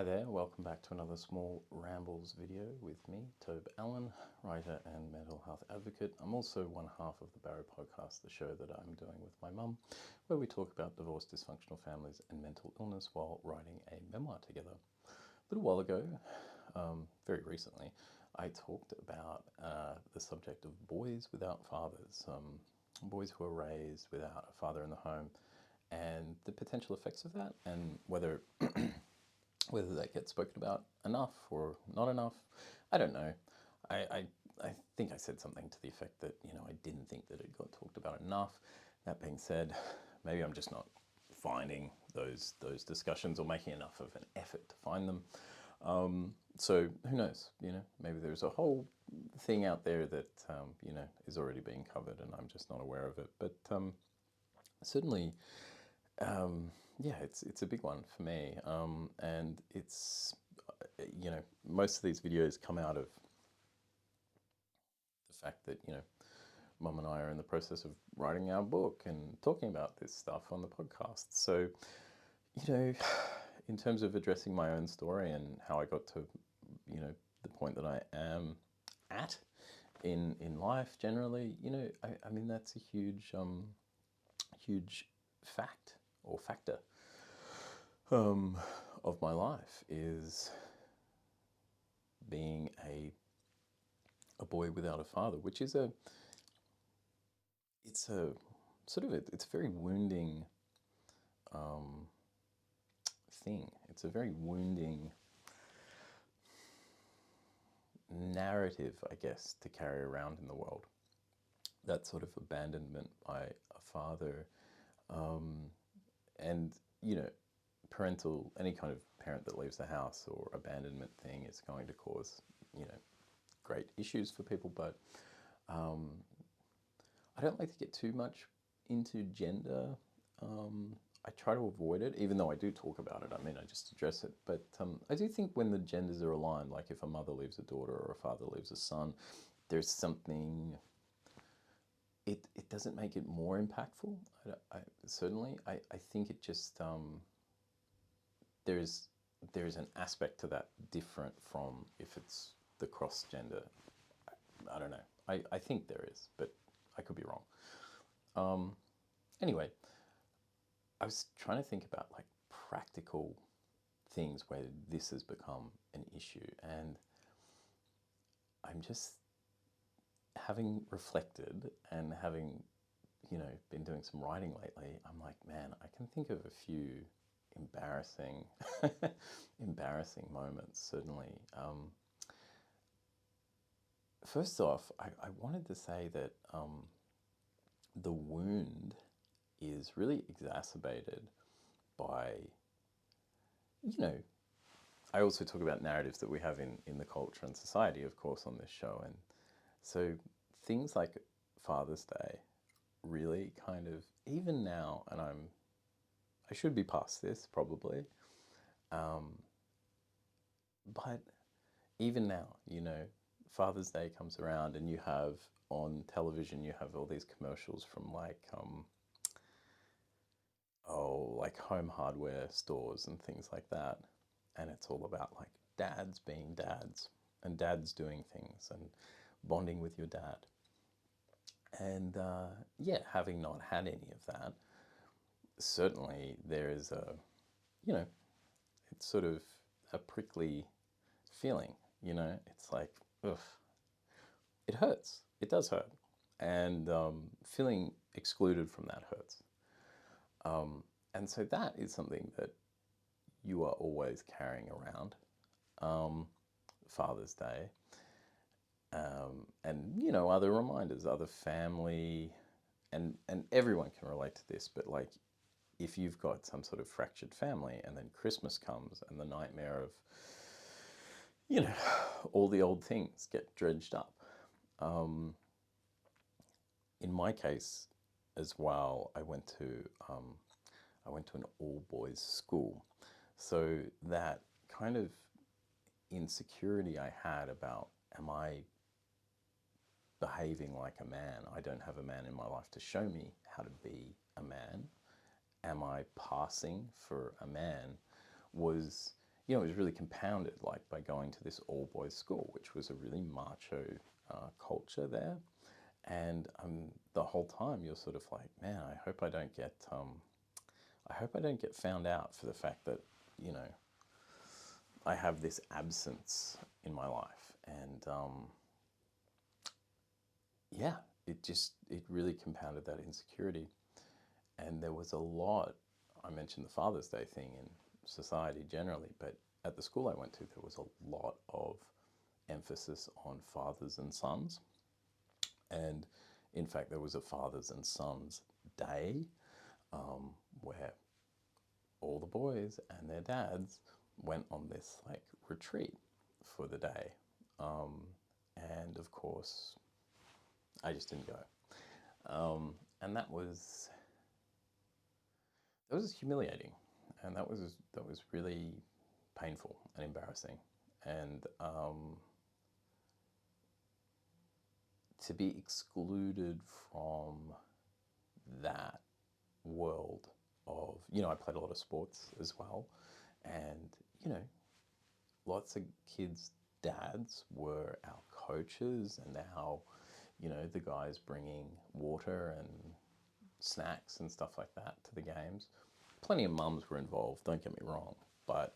Hi there, welcome back to another Small Rambles video with me, Tobe Allen, writer and mental health advocate. I'm also one half of the BARROW Podcast, the show that I'm doing with my mum, where we talk about divorce, dysfunctional families and mental illness while writing a memoir together. A little while ago, very recently, I talked about the subject of boys without fathers, boys who are raised without a father in the home, and the potential effects of that, and whether that gets spoken about enough or not enough, I don't know. I think I said something to the effect that, I didn't think that it got talked about enough. That being said, maybe I'm just not finding those discussions or making enough of an effort to find them. So who knows, maybe there's a whole thing out there that, is already being covered and I'm just not aware of it. But certainly, yeah, it's a big one for me, and it's, most of these videos come out of the fact that, Mum and I are in the process of writing our book and talking about this stuff on the podcast. So, in terms of addressing my own story and how I got to, the point that I am at in life generally, I mean, that's a huge fact or factor of my life, is being a boy without a father, which is it's a very wounding thing. It's a very wounding narrative, I guess, to carry around in the world. That sort of abandonment by a father, and any kind of parent that leaves the house or abandonment thing is going to cause, great issues for people. But I don't like to get too much into gender. I try to avoid it, even though I do talk about it. I mean, I just address it. But I do think when the genders are aligned, like if a mother leaves a daughter or a father leaves a son, there's something... It doesn't make it more impactful. Certainly, I think it just... there's an aspect to that different from if it's the cross gender. I don't know. I think there is, but I could be wrong. Anyway, I was trying to think about like practical things where this has become an issue, and I'm just, having reflected and having, been doing some writing lately, I'm like, man, I can think of a few embarrassing moments, certainly. First off, I wanted to say that the wound is really exacerbated by, I also talk about narratives that we have in the culture and society, of course, on this show. And so things like Father's Day really kind of, even now, and I should be past this probably, but even now, Father's Day comes around and you have on television, you have all these commercials from like home hardware stores and things like that. And it's all about like dads being dads and dads doing things and bonding with your dad. And yeah, having not had any of that, certainly there is it's sort of a prickly feeling, it's like, ugh, it hurts. It does hurt. And feeling excluded from that hurts. And so that is something that you are always carrying around, Father's Day, and, other reminders, other family, and everyone can relate to this, but like, if you've got some sort of fractured family and then Christmas comes and the nightmare of, all the old things get dredged up. In my case as well, I went to an all-boys school. So that kind of insecurity I had about, am I behaving like a man? I don't have a man in my life to show me how to be a man. Am I passing for a man? Was it was really compounded like by going to this all-boys school, which was a really macho culture there. And the whole time you're sort of like, man, I hope I don't get found out for the fact that, I have this absence in my life. And it really compounded that insecurity. And there was a lot, I mentioned the Father's Day thing in society generally, but at the school I went to, there was a lot of emphasis on fathers and sons. And in fact, there was a Fathers and Sons Day where all the boys and their dads went on this like retreat for the day. And of course, I just didn't go. And that was humiliating, and that was really painful and embarrassing. And to be excluded from that world of, I played a lot of sports as well, and lots of kids' dads were our coaches and our, the guys bringing water and snacks and stuff like that to the games. Plenty of mums were involved, don't get me wrong, but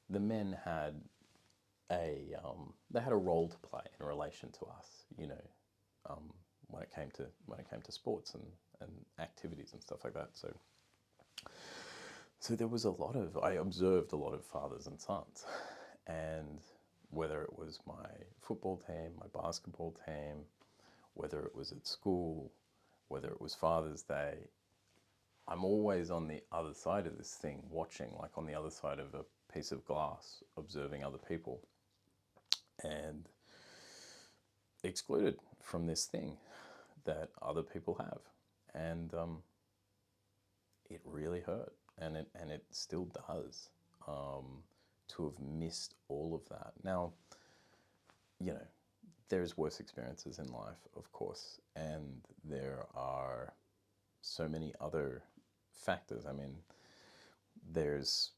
the men had a role to play in relation to us, when it came to sports and activities and stuff like that. So there was I observed a lot of fathers and sons, and whether it was my football team, my basketball team, whether it was at school, whether it was Father's Day, I'm always on the other side of this thing, watching, like on the other side of a piece of glass, observing other people, and excluded from this thing that other people have. And it really hurt, and it still does, to have missed all of that. Now, there's worse experiences in life, of course, and there are so many other factors. I mean, there's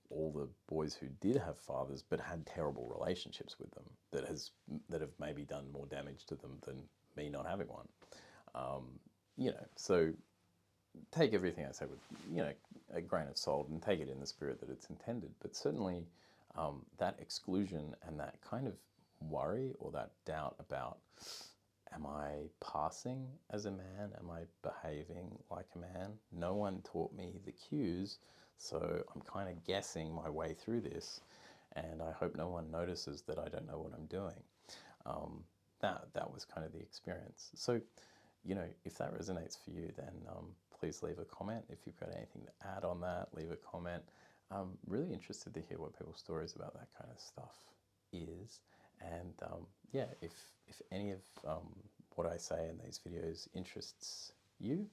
all the boys who did have fathers but had terrible relationships with them that have maybe done more damage to them than me not having one. So take everything I say with, a grain of salt, and take it in the spirit that it's intended. But certainly that exclusion and that kind of worry or that doubt about, am I passing as a man? Am I behaving like a man? No one taught me the cues, so I'm kind of guessing my way through this, and I hope no one notices that I don't know what I'm doing. That was kind of the experience. So, if that resonates for you, then please leave a comment. If you've got anything to add on that, leave a comment. I'm really interested to hear what people's stories about that kind of stuff is. And if any of what I say in these videos interests you,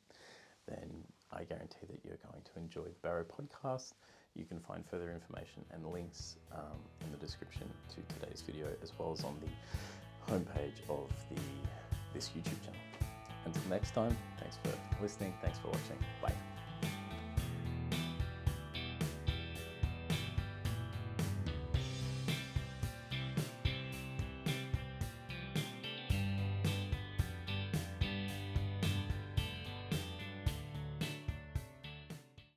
then I guarantee that you're going to enjoy the Barrow Podcast. You can find further information and links in the description to today's video, as well as on the homepage of this YouTube channel. Until next time, thanks for listening, thanks for watching, bye.